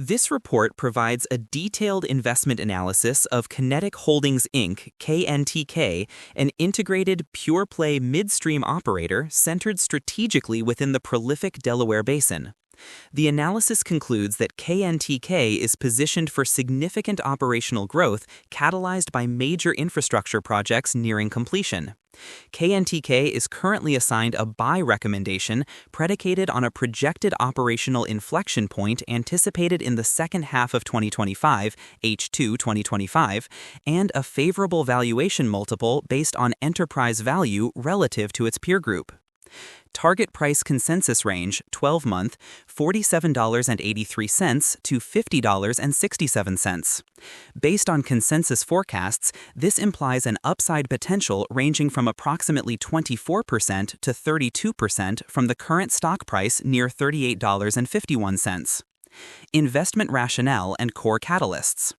This report provides a detailed investment analysis of Kinetik Holdings Inc., KNTK, an integrated, pure-play midstream operator centered strategically within the prolific Delaware Basin. The analysis concludes that KNTK is positioned for significant operational growth catalyzed by major infrastructure projects nearing completion. KNTK is currently assigned a buy recommendation predicated on a projected operational inflection point anticipated in the second half of 2025, H2 2025, and a favorable valuation multiple based on enterprise value relative to its peer group. Target price consensus range, 12-month, $47.83 to $50.67. Based on consensus forecasts, this implies an upside potential ranging from approximately 24% to 32% from the current stock price near $38.51. Investment rationale and core catalysts.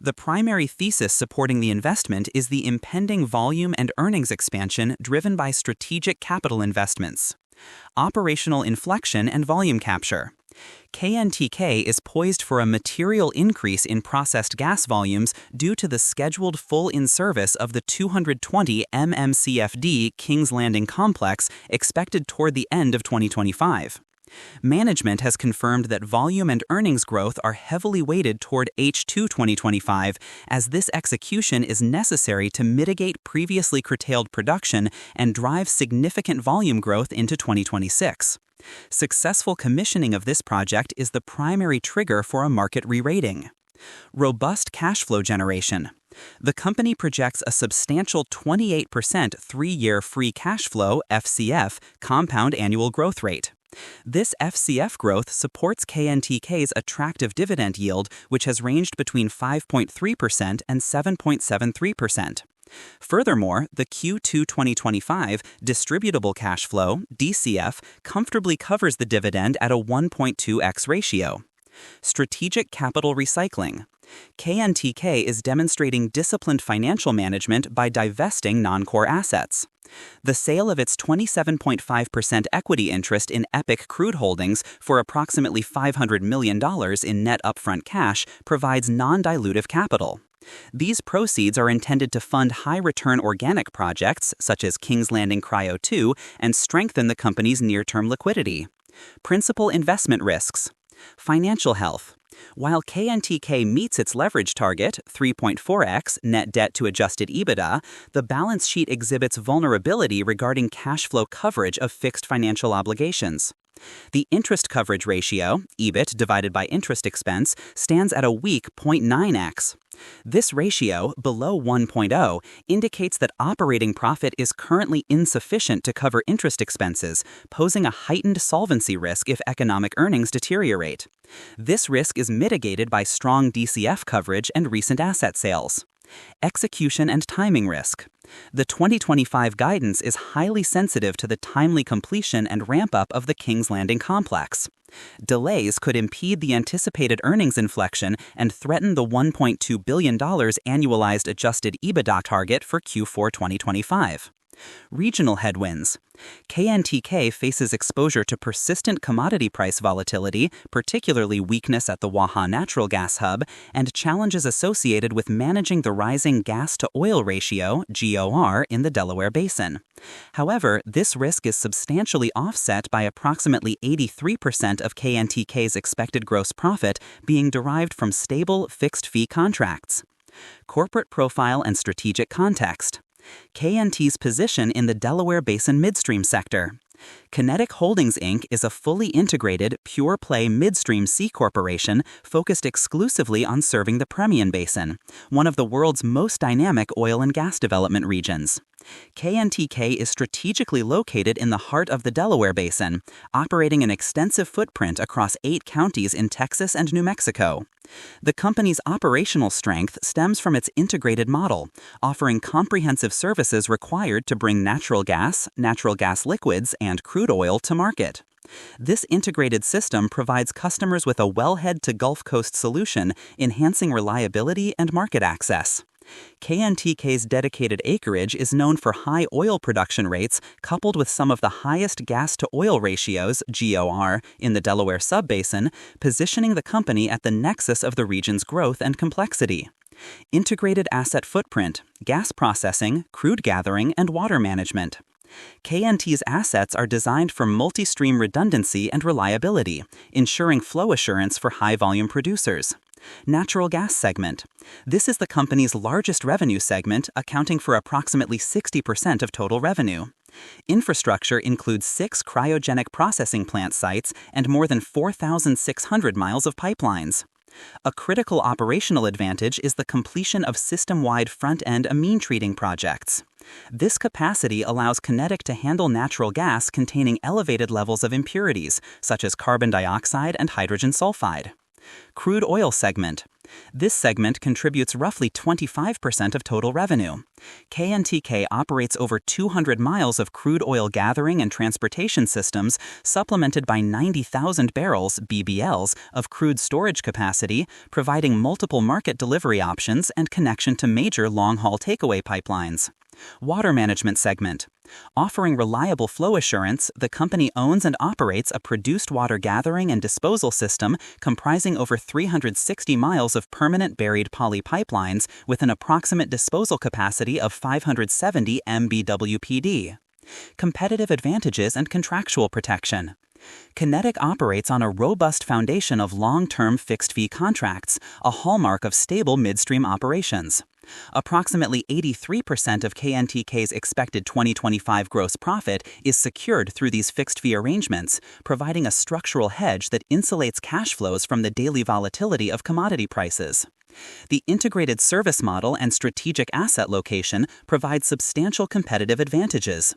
The primary thesis supporting the investment is the impending volume and earnings expansion driven by strategic capital investments. Operational inflection and volume capture. KNTK is poised for a material increase in processed gas volumes due to the scheduled full in-service of the 220 MMCFD Kings Landing complex expected toward the end of 2025. Management has confirmed that volume and earnings growth are heavily weighted toward H2 2025, as this execution is necessary to mitigate previously curtailed production and drive significant volume growth into 2026. Successful commissioning of this project is the primary trigger for a market re-rating. Robust cash flow generation. The company projects a substantial 28% three-year free cash flow (FCF) compound annual growth rate. This FCF growth supports KNTK's attractive dividend yield, which has ranged between 5.3% and 7.73%. Furthermore, the Q2 2025 distributable cash flow (DCF) comfortably covers the dividend at a 1.2x ratio. Strategic capital recycling. KNTK is demonstrating disciplined financial management by divesting non-core assets. The sale of its 27.5% equity interest in Epic Crude Holdings for approximately $500 million in net upfront cash provides non-dilutive capital. These proceeds are intended to fund high-return organic projects such as Kings Landing Cryo 2 and strengthen the company's near-term liquidity. Principal investment risks. Financial health. While KNTK meets its leverage target, 3.4x net debt to adjusted EBITDA, the balance sheet exhibits vulnerability regarding cash flow coverage of fixed financial obligations. The interest coverage ratio, EBIT divided by interest expense, stands at a weak 0.9x. This ratio, below 1.0, indicates that operating profit is currently insufficient to cover interest expenses, posing a heightened solvency risk if economic earnings deteriorate. This risk is mitigated by strong DCF coverage and recent asset sales. Execution and timing risk. The 2025 guidance is highly sensitive to the timely completion and ramp-up of the Kings Landing complex. Delays could impede the anticipated earnings inflection and threaten the $1.2 billion annualized adjusted EBITDA target for Q4 2025. Regional headwinds. KNTK faces exposure to persistent commodity price volatility, particularly weakness at the Waha natural gas hub, and challenges associated with managing the rising gas-to-oil ratio, GOR, in the Delaware Basin. However, this risk is substantially offset by approximately 83% of KNTK's expected gross profit being derived from stable fixed-fee contracts. Corporate profile and strategic context. KNT's position in the Delaware Basin midstream sector. Kinetik Holdings Inc. is a fully integrated, pure-play midstream C corporation focused exclusively on serving the Permian Basin, one of the world's most dynamic oil and gas development regions. KNTK is strategically located in the heart of the Delaware Basin, operating an extensive footprint across 8 counties in Texas and New Mexico. The company's operational strength stems from its integrated model, offering comprehensive services required to bring natural gas liquids, and crude oil to market. This integrated system provides customers with a wellhead to Gulf Coast solution, enhancing reliability and market access. KNTK's dedicated acreage is known for high oil production rates coupled with some of the highest gas-to-oil ratios, GOR, in the Delaware subbasin, positioning the company at the nexus of the region's growth and complexity. Integrated asset footprint, gas processing, crude gathering, and water management. KNT's assets are designed for multi-stream redundancy and reliability, ensuring flow assurance for high-volume producers. Natural gas segment. This is the company's largest revenue segment, accounting for approximately 60% of total revenue. Infrastructure includes 6 cryogenic processing plant sites and more than 4,600 miles of pipelines. A critical operational advantage is the completion of system-wide front-end amine treating projects. This capacity allows Kinetik to handle natural gas containing elevated levels of impurities, such as carbon dioxide and hydrogen sulfide. Crude oil segment. This segment contributes roughly 25% of total revenue. KNTK operates over 200 miles of crude oil gathering and transportation systems, supplemented by 90,000 barrels (BBLs) of crude storage capacity, providing multiple market delivery options and connection to major long-haul takeaway pipelines. Water management segment. Offering reliable flow assurance, the company owns and operates a produced water gathering and disposal system comprising over 360 miles of permanent buried poly pipelines with an approximate disposal capacity of 570 MBWPD. Competitive advantages and contractual protection. Kinetik operates on a robust foundation of long-term fixed-fee contracts, a hallmark of stable midstream operations. Approximately 83% of KNTK's expected 2025 gross profit is secured through these fixed-fee arrangements, providing a structural hedge that insulates cash flows from the daily volatility of commodity prices. The integrated service model and strategic asset location provide substantial competitive advantages.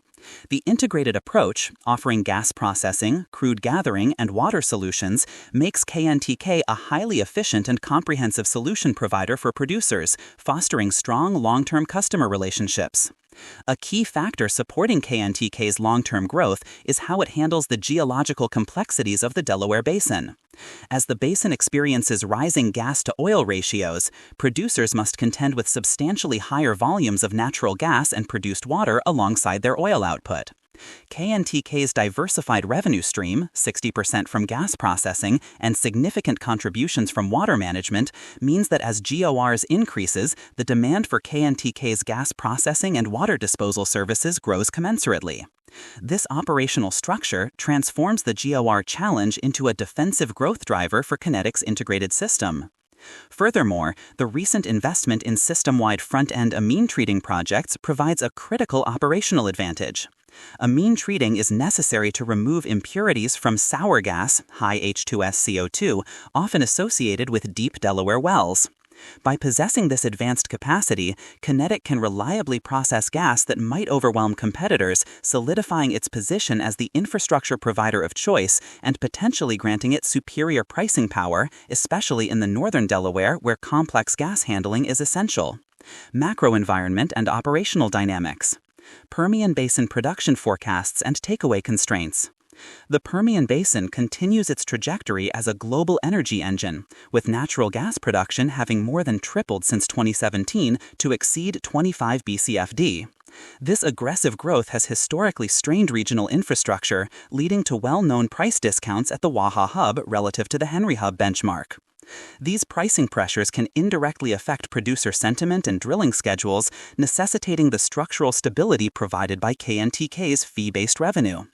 The integrated approach, offering gas processing, crude gathering, and water solutions, makes KNTK a highly efficient and comprehensive solution provider for producers, fostering strong long-term customer relationships. A key factor supporting KNTK's long-term growth is how it handles the geological complexities of the Delaware Basin. As the basin experiences rising gas-to-oil ratios, producers must contend with substantially higher volumes of natural gas and produced water alongside their oil output. KNTK's diversified revenue stream, 60% from gas processing and significant contributions from water management, means that as GORs increases, the demand for KNTK's gas processing and water disposal services grows commensurately. This operational structure transforms the GOR challenge into a defensive growth driver for Kinetik's integrated system. Furthermore, the recent investment in system-wide front-end amine treating projects provides a critical operational advantage. Amine treating is necessary to remove impurities from sour gas, high H2S CO2, often associated with deep Delaware wells. By possessing this advanced capacity, Kinetik can reliably process gas that might overwhelm competitors, solidifying its position as the infrastructure provider of choice and potentially granting it superior pricing power, especially in the northern Delaware where complex gas handling is essential. Macro environment and operational dynamics. Permian Basin production forecasts and takeaway constraints. The Permian Basin continues its trajectory as a global energy engine, with natural gas production having more than tripled since 2017 to exceed 25 BCFD. This aggressive growth has historically strained regional infrastructure, leading to well-known price discounts at the Waha Hub relative to the Henry Hub benchmark. These pricing pressures can indirectly affect producer sentiment and drilling schedules, necessitating the structural stability provided by KNTK's fee-based revenue.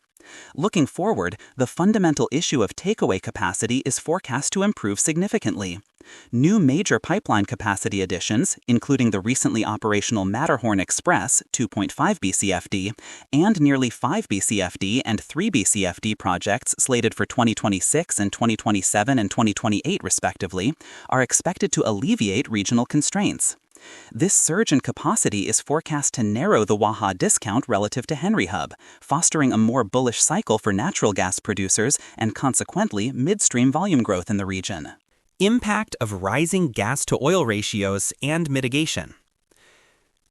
Looking forward, the fundamental issue of takeaway capacity is forecast to improve significantly. New major pipeline capacity additions, including the recently operational Matterhorn Express, 2.5 BCFD, and nearly 5 BCFD and 3 BCFD projects slated for 2026 and 2027 and 2028 respectively, are expected to alleviate regional constraints. This surge in capacity is forecast to narrow the Waha discount relative to Henry Hub, fostering a more bullish cycle for natural gas producers and consequently midstream volume growth in the region. Impact of rising gas-to-oil ratios and mitigation.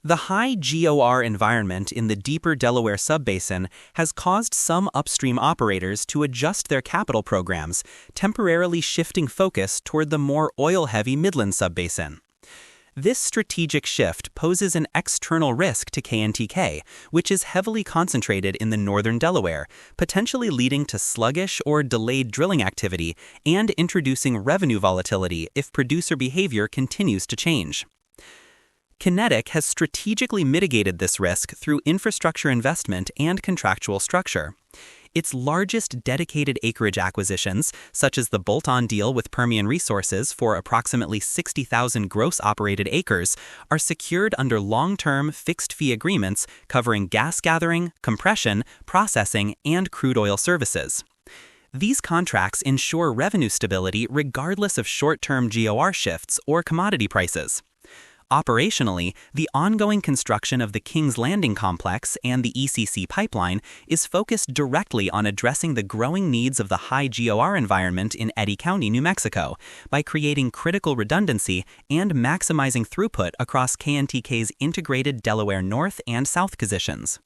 The high GOR environment in the deeper Delaware subbasin has caused some upstream operators to adjust their capital programs, temporarily shifting focus toward the more oil-heavy Midland subbasin. This strategic shift poses an external risk to KNTK, which is heavily concentrated in the northern Delaware, potentially leading to sluggish or delayed drilling activity and introducing revenue volatility if producer behavior continues to change. Kinetik has strategically mitigated this risk through infrastructure investment and contractual structure. Its largest dedicated acreage acquisitions, such as the bolt-on deal with Permian Resources for approximately 60,000 gross operated acres, are secured under long-term fixed-fee agreements covering gas gathering, compression, processing, and crude oil services. These contracts ensure revenue stability regardless of short-term GOR shifts or commodity prices. Operationally, the ongoing construction of the Kings Landing complex and the ECC pipeline is focused directly on addressing the growing needs of the high GOR environment in Eddy County, New Mexico, by creating critical redundancy and maximizing throughput across KNTK's integrated Delaware North and South positions.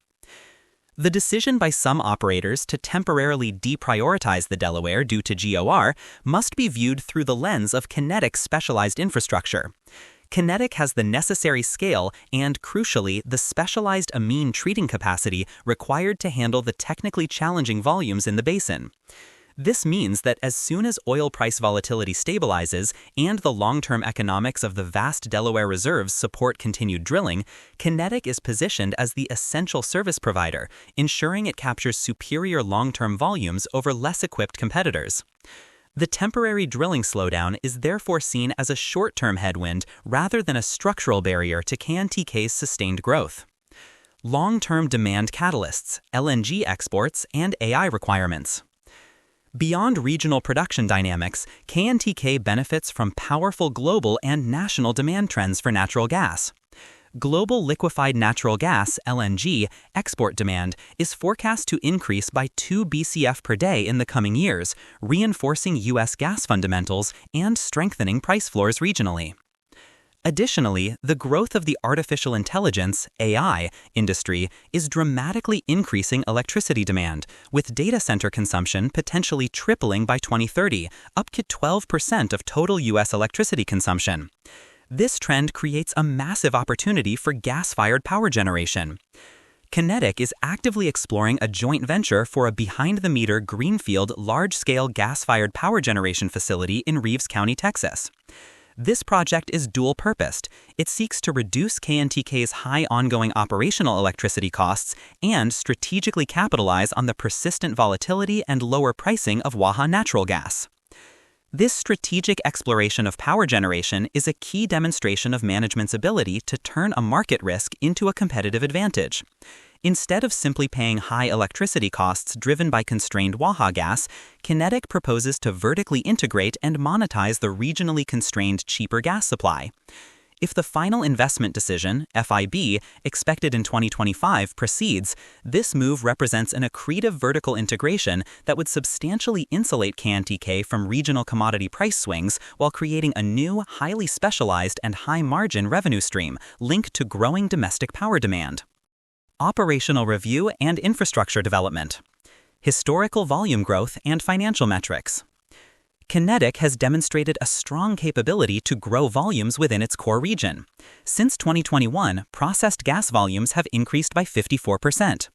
The decision by some operators to temporarily deprioritize the Delaware due to GOR must be viewed through the lens of Kinetik's specialized infrastructure. Kinetik has the necessary scale and, crucially, the specialized amine treating capacity required to handle the technically challenging volumes in the basin. This means that as soon as oil price volatility stabilizes and the long-term economics of the vast Delaware reserves support continued drilling, Kinetik is positioned as the essential service provider, ensuring it captures superior long-term volumes over less equipped competitors. The temporary drilling slowdown is therefore seen as a short-term headwind rather than a structural barrier to KNTK's sustained growth. Long-term demand catalysts, LNG exports, and AI requirements. Beyond regional production dynamics, KNTK benefits from powerful global and national demand trends for natural gas. Global liquefied natural gas (LNG) export demand is forecast to increase by 2 BCF per day in the coming years, reinforcing U.S. gas fundamentals and strengthening price floors regionally. Additionally, the growth of the artificial intelligence (AI) industry is dramatically increasing electricity demand, with data center consumption potentially tripling by 2030, up to 12% of total U.S. electricity consumption. This trend creates a massive opportunity for gas-fired power generation. Kinetik is actively exploring a joint venture for a behind-the-meter greenfield large-scale gas-fired power generation facility in Reeves County, Texas. This project is dual-purposed. It seeks to reduce KNTK's high ongoing operational electricity costs and strategically capitalize on the persistent volatility and lower pricing of Waha natural gas. This strategic exploration of power generation is a key demonstration of management's ability to turn a market risk into a competitive advantage. Instead of simply paying high electricity costs driven by constrained Waha gas, Kinetik proposes to vertically integrate and monetize the regionally constrained cheaper gas supply. If the final investment decision, FID, expected in 2025 proceeds, this move represents an accretive vertical integration that would substantially insulate KNTK from regional commodity price swings while creating a new, highly specialized and high-margin revenue stream linked to growing domestic power demand. Operational review and infrastructure development. Historical volume growth and financial metrics. Kinetik has demonstrated a strong capability to grow volumes within its core region. Since 2021, processed gas volumes have increased by 54%.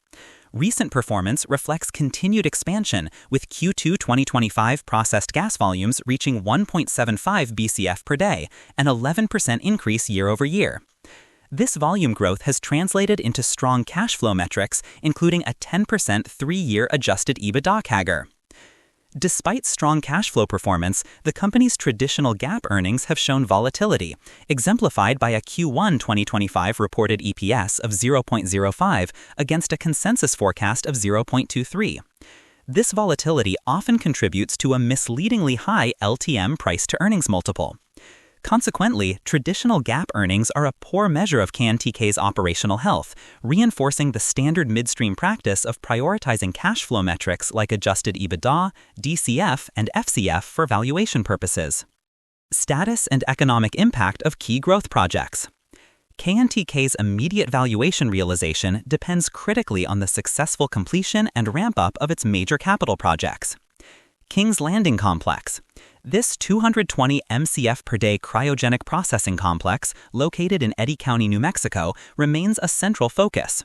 Recent performance reflects continued expansion, with Q2 2025 processed gas volumes reaching 1.75 BCF per day, an 11% increase year over year. This volume growth has translated into strong cash flow metrics, including a 10% three-year adjusted EBITDA CAGR. Despite strong cash flow performance, the company's traditional GAAP earnings have shown volatility, exemplified by a Q1 2025 reported EPS of 0.05 against a consensus forecast of 0.23. This volatility often contributes to a misleadingly high LTM price-to-earnings multiple. Consequently, traditional GAAP earnings are a poor measure of KNTK's operational health, reinforcing the standard midstream practice of prioritizing cash flow metrics like adjusted EBITDA, DCF, and FCF for valuation purposes. Status and economic impact of key growth projects. KNTK's immediate valuation realization depends critically on the successful completion and ramp-up of its major capital projects. Kings Landing Complex. This 220 MCF per day cryogenic processing complex, located in Eddy County, New Mexico, remains a central focus.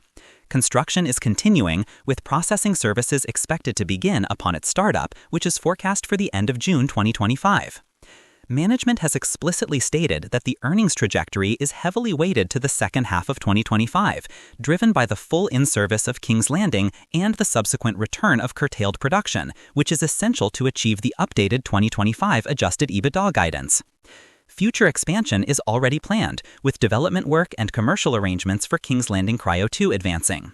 Construction is continuing, with processing services expected to begin upon its startup, which is forecast for the end of June 2025. Management has explicitly stated that the earnings trajectory is heavily weighted to the second half of 2025, driven by the full in-service of Kings Landing and the subsequent return of curtailed production, which is essential to achieve the updated 2025 adjusted EBITDA guidance. Future expansion is already planned, with development work and commercial arrangements for Kings Landing Cryo 2 advancing.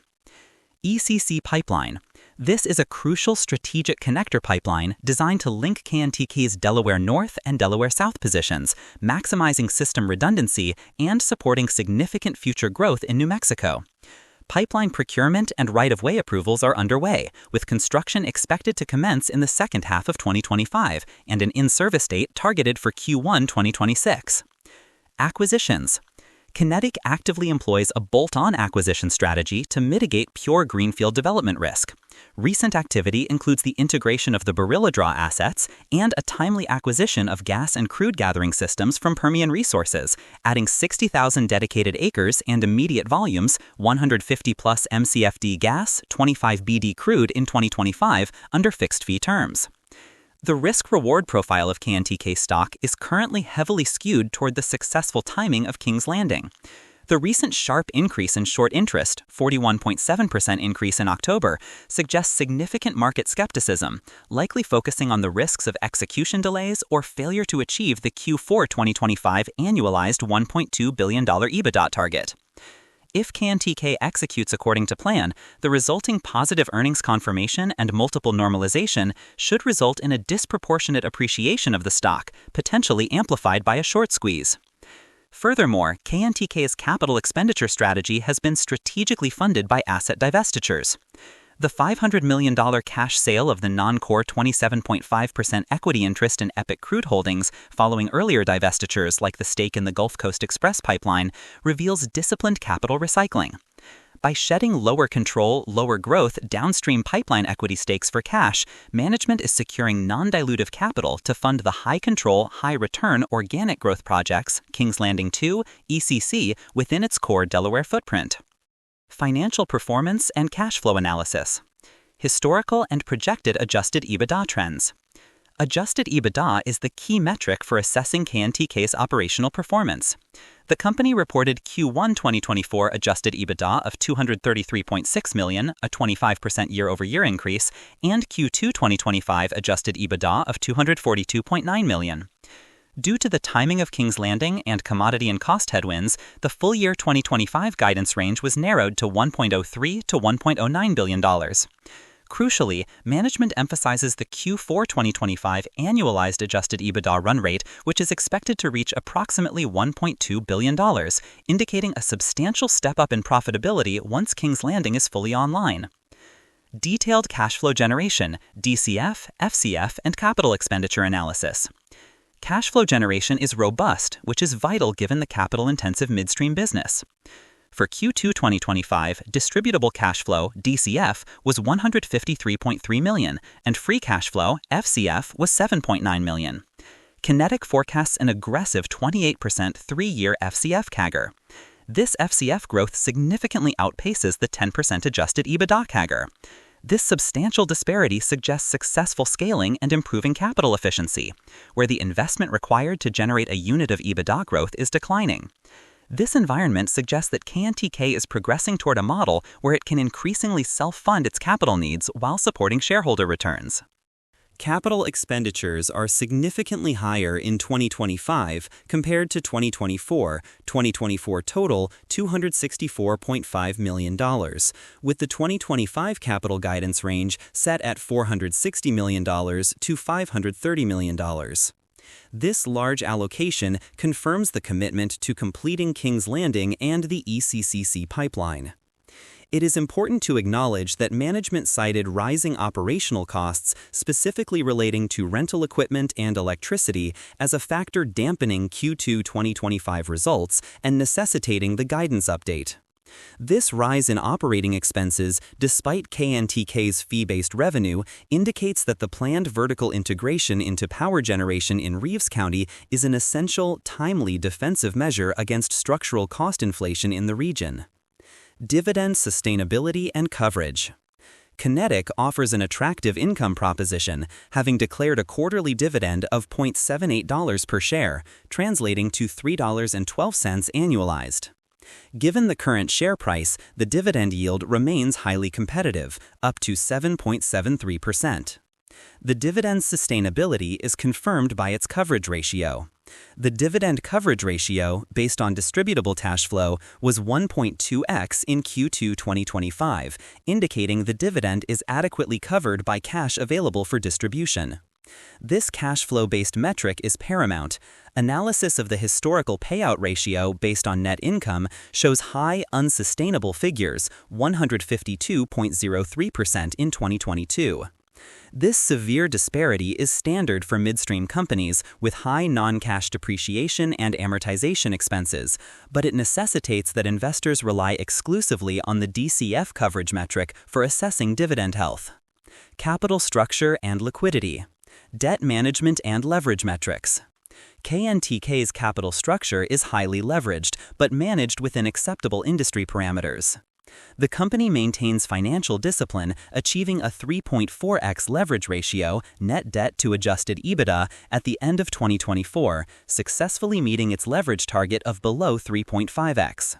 ECC Pipeline. This is a crucial strategic connector pipeline designed to link KNTK's Delaware North and Delaware South positions, maximizing system redundancy and supporting significant future growth in New Mexico. Pipeline procurement and right-of-way approvals are underway, with construction expected to commence in the second half of 2025 and an in-service date targeted for Q1 2026. Acquisitions. Kinetik actively employs a bolt-on acquisition strategy to mitigate pure greenfield development risk. Recent activity includes the integration of the Barilla Draw assets and a timely acquisition of gas and crude gathering systems from Permian Resources, adding 60,000 dedicated acres and immediate volumes, 150-plus MCFD gas, 25 BD crude in 2025 under fixed-fee terms. The risk-reward profile of KNTK stock is currently heavily skewed toward the successful timing of Kings Landing. The recent sharp increase in short interest, 41.7% increase in October, suggests significant market skepticism, likely focusing on the risks of execution delays or failure to achieve the Q4 2025 annualized $1.2 billion EBITDA target. If KNTK executes according to plan, the resulting positive earnings confirmation and multiple normalization should result in a disproportionate appreciation of the stock, potentially amplified by a short squeeze. Furthermore, KNTK's capital expenditure strategy has been strategically funded by asset divestitures. The $500 million cash sale of the non-core 27.5% equity interest in Epic Crude Holdings following earlier divestitures like the stake in the Gulf Coast Express pipeline reveals disciplined capital recycling. By shedding lower control, lower growth downstream pipeline equity stakes for cash, management is securing non-dilutive capital to fund the high-control, high-return organic growth projects, Kings Landing 2, ECC, within its core Delaware footprint. Financial performance and cash flow analysis. Historical and projected adjusted EBITDA trends. Adjusted EBITDA is the key metric for assessing KNTK's operational performance. The company reported Q1 2024 adjusted EBITDA of $233.6 million, a 25% year-over-year increase, and Q2 2025 adjusted EBITDA of $242.9 million. Due to the timing of Kings Landing and commodity and cost headwinds, the full year 2025 guidance range was narrowed to $1.03 to $1.09 billion. Crucially, management emphasizes the Q4 2025 annualized adjusted EBITDA run rate, which is expected to reach approximately $1.2 billion, indicating a substantial step-up in profitability once Kings Landing is fully online. Detailed cash flow generation, DCF, FCF, and capital expenditure analysis. Cash flow generation is robust, which is vital given the capital-intensive midstream business. For Q2 2025, distributable cash flow, DCF, was $153.3 million, and free cash flow, FCF, was $7.9 million. Kinetik forecasts an aggressive 28% three-year FCF CAGR. This FCF growth significantly outpaces the 10% adjusted EBITDA CAGR. This substantial disparity suggests successful scaling and improving capital efficiency, where the investment required to generate a unit of EBITDA growth is declining. This environment suggests that KNTK is progressing toward a model where it can increasingly self-fund its capital needs while supporting shareholder returns. Capital expenditures are significantly higher in 2025 compared to 2024 total $264.5 million, with the 2025 capital guidance range set at $460 million to $530 million. This large allocation confirms the commitment to completing Kings Landing and the ECCC pipeline. It is important to acknowledge that management cited rising operational costs, specifically relating to rental equipment and electricity, as a factor dampening Q2 2025 results and necessitating the guidance update. This rise in operating expenses, despite KNTK's fee-based revenue, indicates that the planned vertical integration into power generation in Reeves County is an essential, timely defensive measure against structural cost inflation in the region. Dividend sustainability and coverage. Kinetik offers an attractive income proposition, having declared a quarterly dividend of $0.78 per share, translating to $3.12 annualized. Given the current share price, the dividend yield remains highly competitive, up to 7.73%. The dividend's sustainability is confirmed by its coverage ratio. The dividend coverage ratio, based on distributable cash flow, was 1.2x in Q2 2025, indicating the dividend is adequately covered by cash available for distribution. This cash flow-based metric is paramount. Analysis of the historical payout ratio based on net income shows high, unsustainable figures, 152.03% in 2022. This severe disparity is standard for midstream companies with high non-cash depreciation and amortization expenses, but it necessitates that investors rely exclusively on the DCF coverage metric for assessing dividend health. Capital structure and liquidity. Debt management and leverage metrics. KNTK's capital structure is highly leveraged, but managed within acceptable industry parameters. The company maintains financial discipline, achieving a 3.4x leverage ratio, net debt to adjusted EBITDA, at the end of 2024, successfully meeting its leverage target of below 3.5x.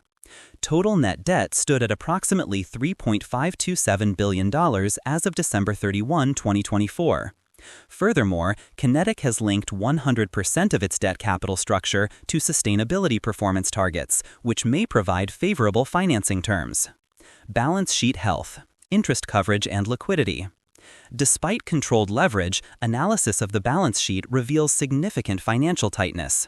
Total net debt stood at approximately $3.527 billion as of December 31, 2024. Furthermore, Kinetik has linked 100% of its debt capital structure to sustainability performance targets, which may provide favorable financing terms. Balance sheet health, interest coverage and liquidity. Despite controlled leverage, analysis of the balance sheet reveals significant financial tightness.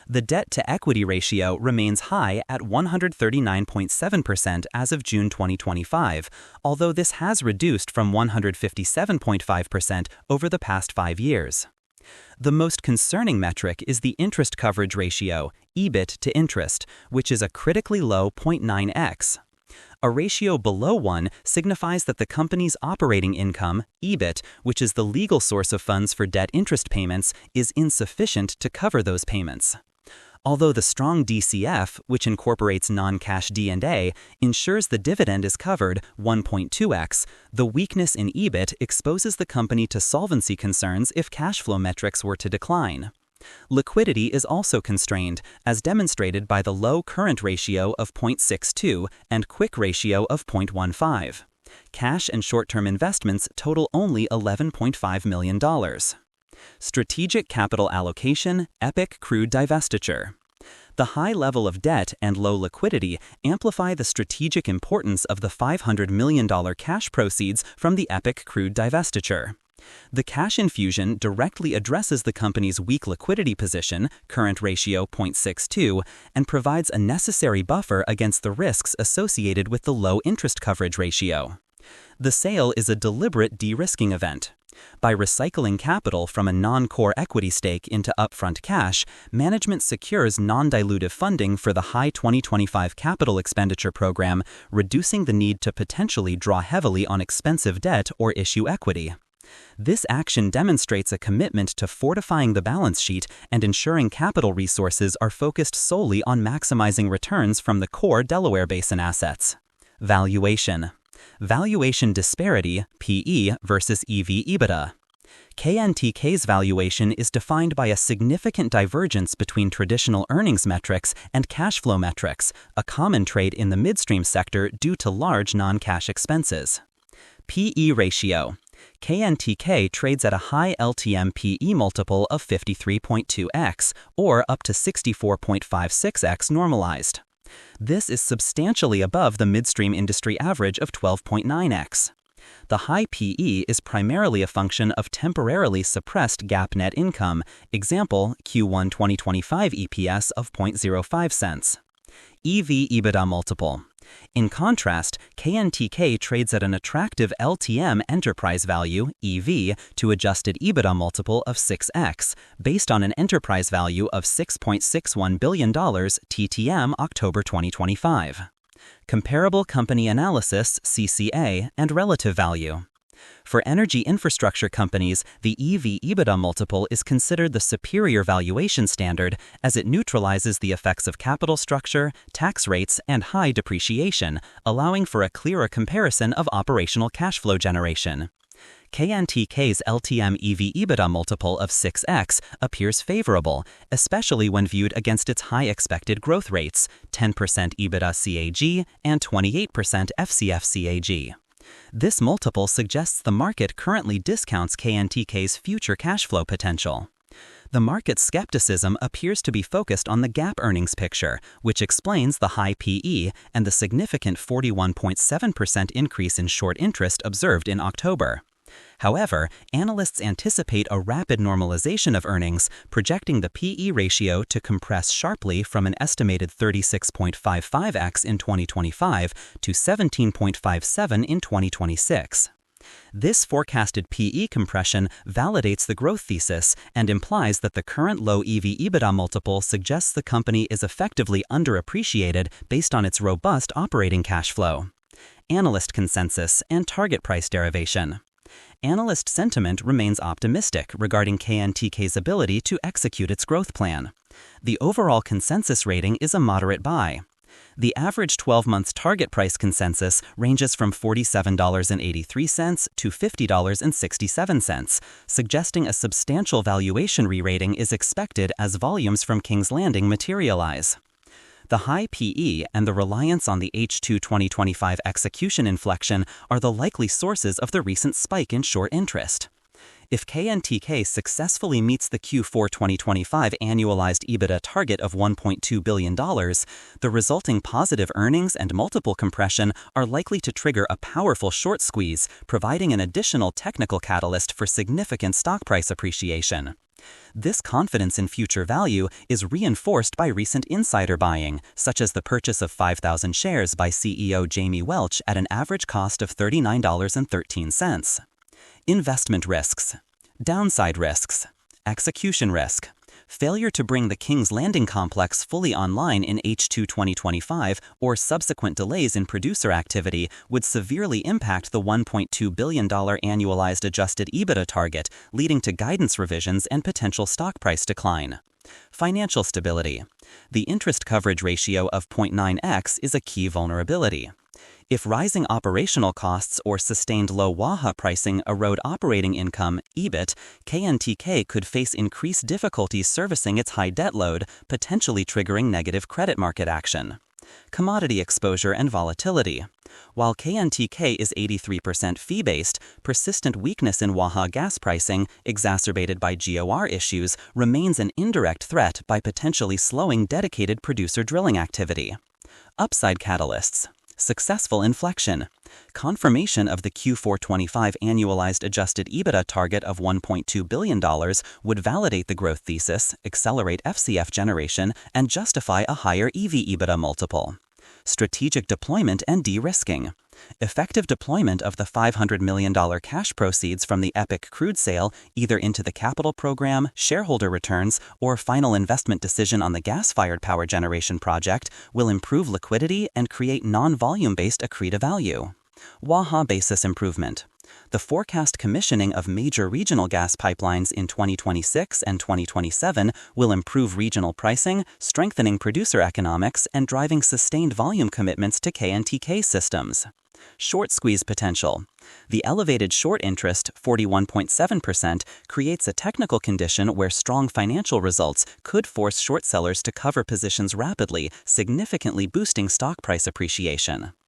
The debt-to-equity ratio remains high at 139.7% as of June 2025, although this has reduced from 157.5% over the past 5 years. The most concerning metric is the interest coverage ratio, EBIT to interest, which is a critically low 0.9x. A ratio below 1 signifies that the company's operating income, EBIT, which is the legal source of funds for debt interest payments, is insufficient to cover those payments. Although the strong DCF, which incorporates non-cash D&A, ensures the dividend is covered 1.2x, the weakness in EBIT exposes the company to solvency concerns if cash flow metrics were to decline. Liquidity is also constrained, as demonstrated by the low current ratio of 0.62 and quick ratio of 0.15. Cash and short-term investments total only $11.5 million. Strategic capital allocation, EPIC crude divestiture. The high level of debt and low liquidity amplify the strategic importance of the $500 million cash proceeds from the EPIC crude divestiture. The cash infusion directly addresses the company's weak liquidity position, current ratio 0.62, and provides a necessary buffer against the risks associated with the low interest coverage ratio. The sale is a deliberate de-risking event. By recycling capital from a non-core equity stake into upfront cash, management secures non-dilutive funding for the high 2025 capital expenditure program, reducing the need to potentially draw heavily on expensive debt or issue equity. This action demonstrates a commitment to fortifying the balance sheet and ensuring capital resources are focused solely on maximizing returns from the core Delaware Basin assets. Valuation. Valuation disparity, PE versus EV/EBITDA. KNTK's valuation is defined by a significant divergence between traditional earnings metrics and cash flow metrics, a common trait in the midstream sector due to large non-cash expenses. PE ratio. KNTK trades at a high LTM PE multiple of 53.2x, or up to 64.56x normalized. This is substantially above the midstream industry average of 12.9x. The high PE is primarily a function of temporarily suppressed GAAP net income, example Q1 2025 EPS of 0.05 cents. EV/EBITDA multiple. In contrast, KNTK trades at an attractive LTM enterprise value, EV, to adjusted EBITDA multiple of 6x, based on an enterprise value of $6.61 billion TTM October 2025. Comparable Company Analysis (CCA) and Relative Value. For energy infrastructure companies, the EV/EBITDA multiple is considered the superior valuation standard as it neutralizes the effects of capital structure, tax rates, and high depreciation, allowing for a clearer comparison of operational cash flow generation. KNTK's LTM EV/EBITDA multiple of 6x appears favorable, especially when viewed against its high expected growth rates, 10% EBITDA CAG and 28% FCF CAG. This multiple suggests the market currently discounts KNTK's future cash flow potential. The market's skepticism appears to be focused on the GAAP earnings picture, which explains the high PE and the significant 41.7% increase in short interest observed in October. However, analysts anticipate a rapid normalization of earnings, projecting the PE ratio to compress sharply from an estimated 36.55x in 2025 to 17.57 in 2026. This forecasted PE compression validates the growth thesis and implies that the current low EV/EBITDA multiple suggests the company is effectively underappreciated based on its robust operating cash flow. Analyst consensus and target price derivation. Analyst sentiment remains optimistic regarding KNTK's ability to execute its growth plan. The overall consensus rating is a moderate buy. The average 12-month target price consensus ranges from $47.83 to $50.67, suggesting a substantial valuation re-rating is expected as volumes from King's Landing materialize. The high PE and the reliance on the H2 2025 execution inflection are the likely sources of the recent spike in short interest. If KNTK successfully meets the Q4 2025 annualized EBITDA target of $1.2 billion, the resulting positive earnings and multiple compression are likely to trigger a powerful short squeeze, providing an additional technical catalyst for significant stock price appreciation. This confidence in future value is reinforced by recent insider buying, such as the purchase of 5,000 shares by CEO Jamie Welch at an average cost of $39.13. Investment risks. Downside risks. Execution risk. Failure to bring the King's Landing complex fully online in H2 2025 or subsequent delays in producer activity would severely impact the $1.2 billion annualized adjusted EBITDA target, leading to guidance revisions and potential stock price decline. Financial stability. The interest coverage ratio of 0.9x is a key vulnerability. If rising operational costs or sustained low WAHA pricing erode operating income, EBIT, KNTK could face increased difficulties servicing its high debt load, potentially triggering negative credit market action. Commodity exposure and volatility. While KNTK is 83% fee-based, persistent weakness in WAHA gas pricing, exacerbated by GOR issues, remains an indirect threat by potentially slowing dedicated producer drilling activity. Upside catalysts. Successful inflection. Confirmation of the Q4 25 annualized adjusted EBITDA target of $1.2 billion would validate the growth thesis, accelerate FCF generation, and justify a higher EV/EBITDA multiple. Strategic deployment and de-risking. Effective deployment of the $500 million cash proceeds from the EPIC crude sale, either into the capital program, shareholder returns, or final investment decision on the gas-fired power generation project, will improve liquidity and create non-volume-based accretive value. WAHA basis improvement. The forecast commissioning of major regional gas pipelines in 2026 and 2027 will improve regional pricing, strengthening producer economics, and driving sustained volume commitments to KNTK systems. Short squeeze potential. The elevated short interest, 41.7%, creates a technical condition where strong financial results could force short sellers to cover positions rapidly, significantly boosting stock price appreciation.